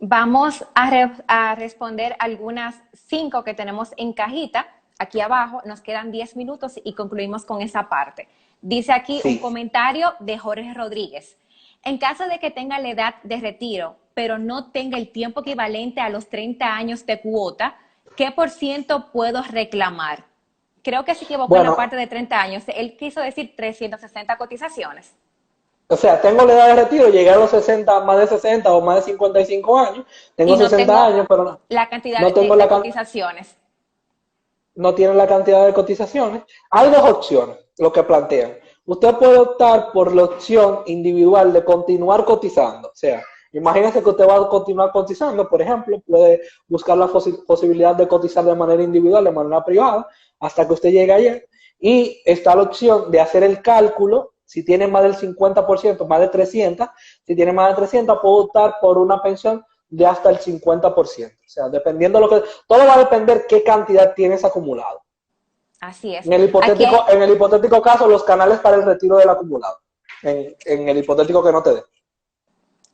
Vamos a responder algunas 5 que tenemos en cajita. Aquí abajo nos quedan 10 minutos y concluimos con esa parte. Dice aquí un comentario de Jorge Rodríguez. En caso de que tenga la edad de retiro, pero no tenga el tiempo equivalente a los 30 años de cuota, ¿qué por ciento puedo reclamar? Creo que se equivocó en la parte de 30 años. Él quiso decir 360 cotizaciones. O sea, tengo la edad de retiro, llegué a los 60, más de 60 o más de 55 años, tengo 60 años, pero no, la cantidad no tengo de cotizaciones. No tienen la cantidad de cotizaciones. Hay dos opciones, lo que plantean. Usted puede optar por la opción individual de continuar cotizando. O sea, imagínese que usted va a continuar cotizando, por ejemplo, puede buscar la posibilidad de cotizar de manera individual, de manera privada, hasta que usted llegue allá. Y está la opción de hacer el cálculo. Si tiene más del 50%, más de 300, si tiene más de 300, puede optar por una pensión de hasta el 50%. O sea, dependiendo de lo que... Todo va a depender qué cantidad tienes acumulado. Así es. En el hipotético caso, los canales para el retiro del acumulado. En el hipotético que no te dé.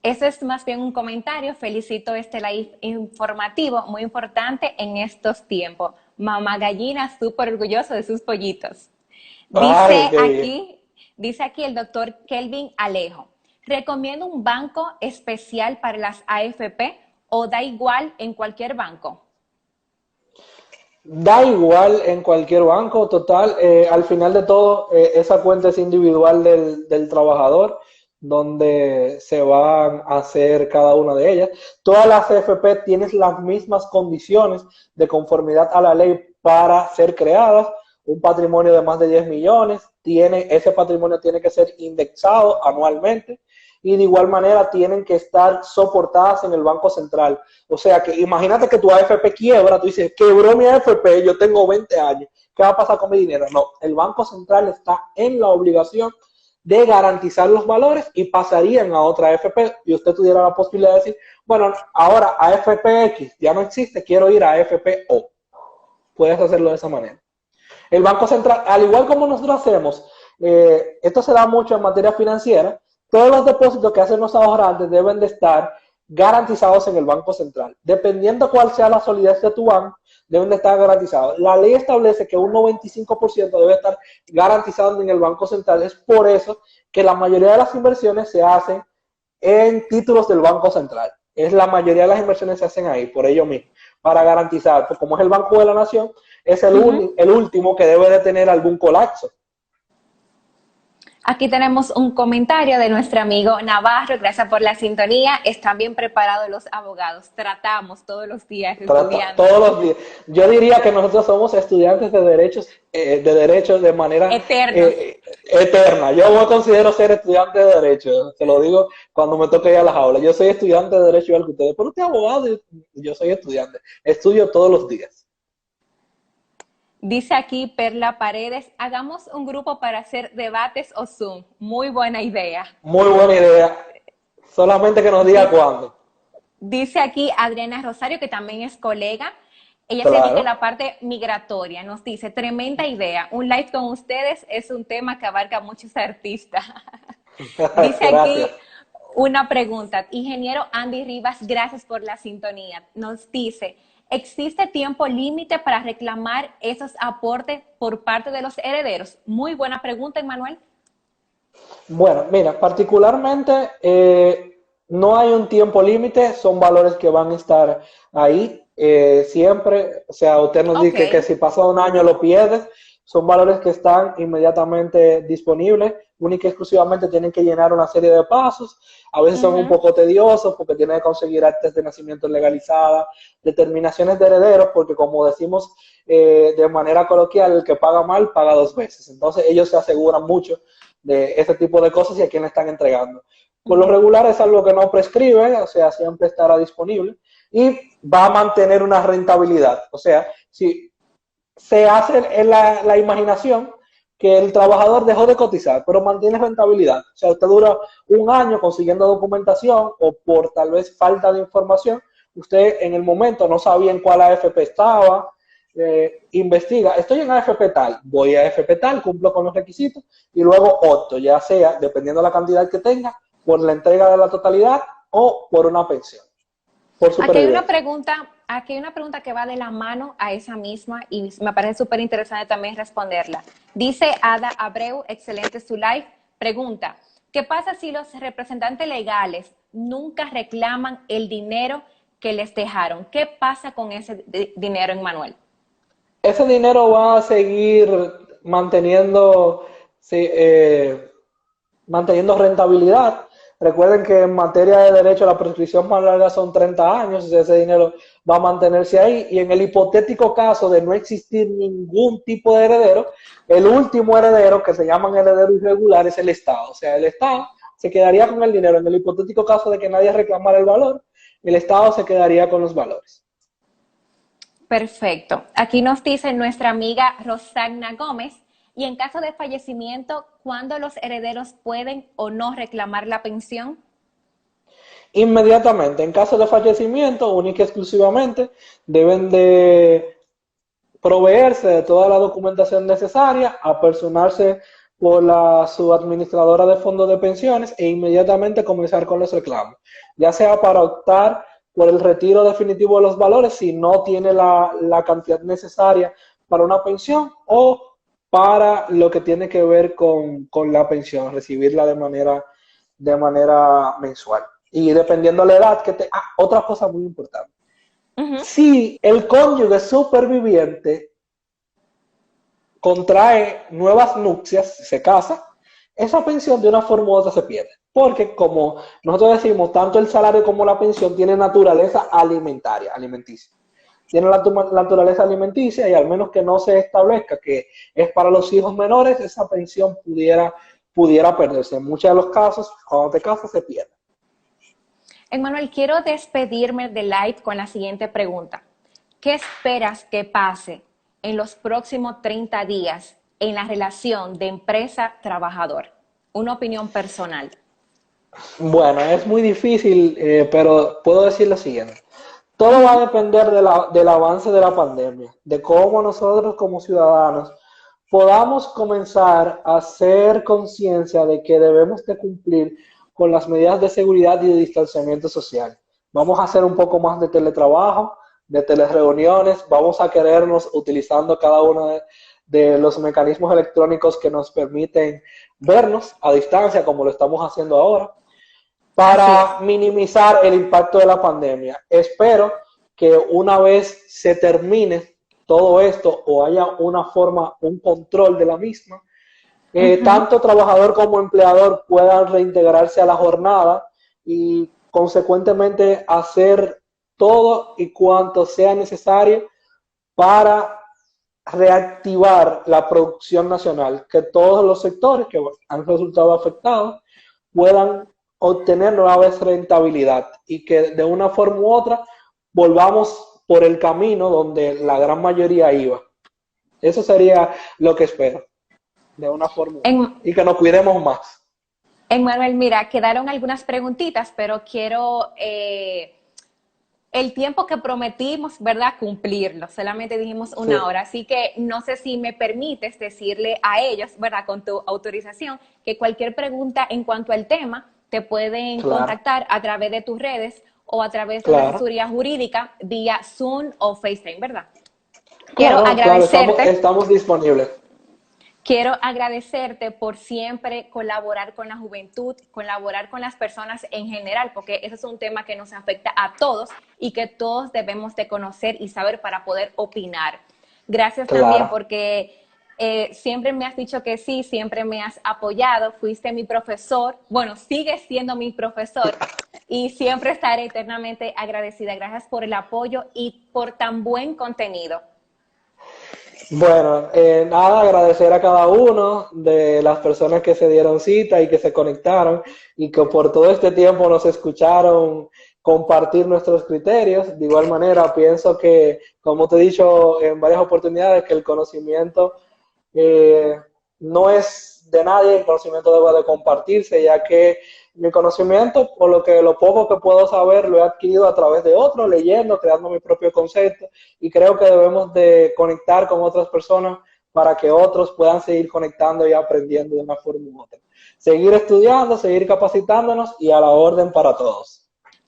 Eso es más bien un comentario. Felicito este live informativo, muy importante en estos tiempos. Mamá gallina súper orgulloso de sus pollitos. Dice aquí el doctor Kelvin Alejo. ¿Recomiendo un banco especial para las AFP o da igual en cualquier banco? Da igual en cualquier banco, total. Al final de todo, esa cuenta es individual del trabajador, donde se van a hacer cada una de ellas. Todas las AFP tienen las mismas condiciones de conformidad a la ley para ser creadas. Un patrimonio de más de 10 millones, ese patrimonio tiene que ser indexado anualmente y de igual manera tienen que estar soportadas en el Banco Central. O sea, que imagínate que tu AFP quiebra, tú dices, quebró mi AFP, yo tengo 20 años, ¿qué va a pasar con mi dinero? No, el Banco Central está en la obligación de garantizar los valores y pasarían a otra AFP y usted tuviera la posibilidad de decir, bueno, ahora AFPX ya no existe, quiero ir a AFPO. Puedes hacerlo de esa manera. El Banco Central, al igual como nosotros hacemos, esto se da mucho en materia financiera, todos los depósitos que hacen los ahorrantes deben de estar garantizados en el Banco Central. Dependiendo cuál sea la solidez de tu banco, deben de estar garantizados. La ley establece que un 95% debe estar garantizado en el Banco Central. Es por eso que la mayoría de las inversiones se hacen en títulos del Banco Central. La mayoría de las inversiones se hacen ahí, por ello mismo, para garantizar, pues como es el Banco de la Nación, es el último que debe de tener algún colapso. Aquí tenemos un comentario de nuestro amigo Navarro. Gracias por la sintonía. Están bien preparados los abogados. Tratamos todos los días estudiando. Todos los días. Yo diría que nosotros somos estudiantes de derechos de manera eterna. Yo me considero ser estudiante de derecho. Se lo digo cuando me toque ir a las aulas. Yo soy estudiante de derecho igual que ustedes. Pero usted es abogado, yo soy estudiante. Estudio todos los días. Dice aquí Perla Paredes, hagamos un grupo para hacer debates o Zoom. Muy buena idea. Muy buena idea. Solamente que nos diga cuándo. Dice aquí Adriana Rosario, que también es colega. Ella se dedica a la parte migratoria. Nos dice, tremenda idea. Un live con ustedes es un tema que abarca a muchos artistas. Dice aquí una pregunta. Ingeniero Andy Rivas, gracias por la sintonía. Nos dice, ¿existe tiempo límite para reclamar esos aportes por parte de los herederos? Muy buena pregunta, Emmanuel. Bueno, mira, particularmente no hay un tiempo límite, son valores que van a estar ahí siempre. O sea, usted nos dice que si pasa un año lo pierdes, son valores que están inmediatamente disponibles única y exclusivamente tienen que llenar una serie de pasos, a veces son un poco tediosos porque tienen que conseguir actas de nacimiento legalizadas, determinaciones de herederos, porque como decimos de manera coloquial, el que paga mal paga dos veces. Entonces ellos se aseguran mucho de este tipo de cosas y a quién le están entregando. Por lo regular es algo que no prescribe, o sea, siempre estará disponible y va a mantener una rentabilidad. O sea, si se hace en la imaginación que el trabajador dejó de cotizar, pero mantiene rentabilidad. O sea, usted dura un año consiguiendo documentación o por tal vez falta de información, usted en el momento no sabía en cuál AFP estaba, investiga, estoy en AFP tal, voy a AFP tal, cumplo con los requisitos y luego opto, ya sea, dependiendo de la cantidad que tenga, por la entrega de la totalidad o por una pensión, por supervivencia. Aquí hay una pregunta que va de la mano a esa misma y me parece súper interesante también responderla. Dice Ada Abreu, excelente su live, pregunta, ¿qué pasa si los representantes legales nunca reclaman el dinero que les dejaron? ¿Qué pasa con ese dinero, Emmanuel? Ese dinero va a seguir manteniendo, sí, manteniendo rentabilidad. Recuerden que en materia de derecho la prescripción más larga son 30 años, ese dinero va a mantenerse ahí y en el hipotético caso de no existir ningún tipo de heredero, el último heredero, que se llaman heredero irregular, es el Estado. O sea, el Estado se quedaría con el dinero en el hipotético caso de que nadie reclamara el valor, el Estado se quedaría con los valores. Perfecto. Aquí nos dice nuestra amiga Rosagna Gómez, y en caso de fallecimiento, ¿cuándo los herederos pueden o no reclamar la pensión? Inmediatamente, en caso de fallecimiento, única y exclusivamente, deben de proveerse de toda la documentación necesaria, apersonarse por la subadministradora de fondos de pensiones e inmediatamente comenzar con los reclamos, ya sea para optar por el retiro definitivo de los valores si no tiene la cantidad necesaria para una pensión o para lo que tiene que ver con la pensión, recibirla de manera mensual. Y dependiendo de la edad que te... Ah, otra cosa muy importante. Si el cónyuge superviviente contrae nuevas nupcias, se casa, esa pensión de una forma u otra se pierde. Porque como nosotros decimos, tanto el salario como la pensión tienen naturaleza alimentaria, alimenticia. Tienen la naturaleza alimenticia y al menos que no se establezca que es para los hijos menores, esa pensión pudiera perderse. En muchos de los casos, cuando te casas, se pierde. Emmanuel, quiero despedirme de live con la siguiente pregunta. ¿Qué esperas que pase en los próximos 30 días en la relación de empresa-trabajador? Una opinión personal. Bueno, es muy difícil, pero puedo decir lo siguiente. Todo va a depender del avance de la pandemia, de cómo nosotros como ciudadanos podamos comenzar a hacer conciencia de que debemos de cumplir con las medidas de seguridad y de distanciamiento social. Vamos a hacer un poco más de teletrabajo, de telereuniones, vamos a querernos utilizando cada uno de los mecanismos electrónicos que nos permiten vernos a distancia, como lo estamos haciendo ahora Así es. para minimizar el impacto de la pandemia. Espero que una vez se termine todo esto o haya una forma, un control de la misma, tanto trabajador como empleador puedan reintegrarse a la jornada y consecuentemente hacer todo y cuanto sea necesario para reactivar la producción nacional, que todos los sectores que han resultado afectados puedan obtener nueva vez rentabilidad y que de una forma u otra volvamos por el camino donde la gran mayoría iba. Eso sería lo que espero, de una forma u otra. En, Y que nos cuidemos más. Emmanuel, mira, quedaron algunas preguntitas, pero quiero el tiempo que prometimos, ¿verdad? Cumplirlo. Solamente dijimos Sí, una hora, así que no sé si me permites decirle a ellos, ¿verdad? Con tu autorización, que cualquier pregunta en cuanto al tema te pueden claro, contactar a través de tus redes o a través de una claro. asesoría jurídica vía Zoom o FaceTime, ¿verdad? Quiero Claro, claro, agradecerte. estamos disponibles. Quiero agradecerte por siempre colaborar con la juventud, colaborar con las personas en general, porque ese es un tema que nos afecta a todos y que todos debemos de conocer y saber para poder opinar. Gracias también Claro. porque Siempre me has dicho que sí, siempre me has apoyado, fuiste mi profesor, bueno, sigues siendo mi profesor y siempre estaré eternamente agradecida. Gracias por el apoyo y por tan buen contenido. Bueno, nada, agradecer a cada uno de las personas que se dieron cita y que se conectaron y que por todo este tiempo nos escucharon compartir nuestros criterios. De igual manera, pienso que, como te he dicho en varias oportunidades, que el conocimiento eh, no es de nadie, el conocimiento debe de compartirse, ya que mi conocimiento, por lo poco que puedo saber, lo he adquirido a través de otros, leyendo, creando mi propio concepto, y creo que debemos de conectar con otras personas para que otros puedan seguir conectando y aprendiendo de una forma u otra. Seguir estudiando, seguir capacitándonos y a la orden para todos.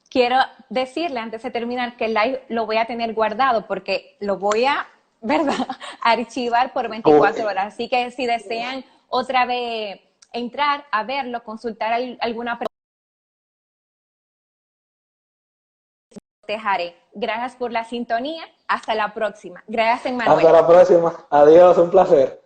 Quiero decirle antes de terminar que el live lo voy a tener guardado porque lo voy a, ¿verdad?, archivar por 24 horas. Así que si desean otra vez entrar a verlo, consultar alguna pregunta, dejaré. Gracias por la sintonía. Hasta la próxima. Gracias, Hasta Manuel. la próxima. Adiós, un placer.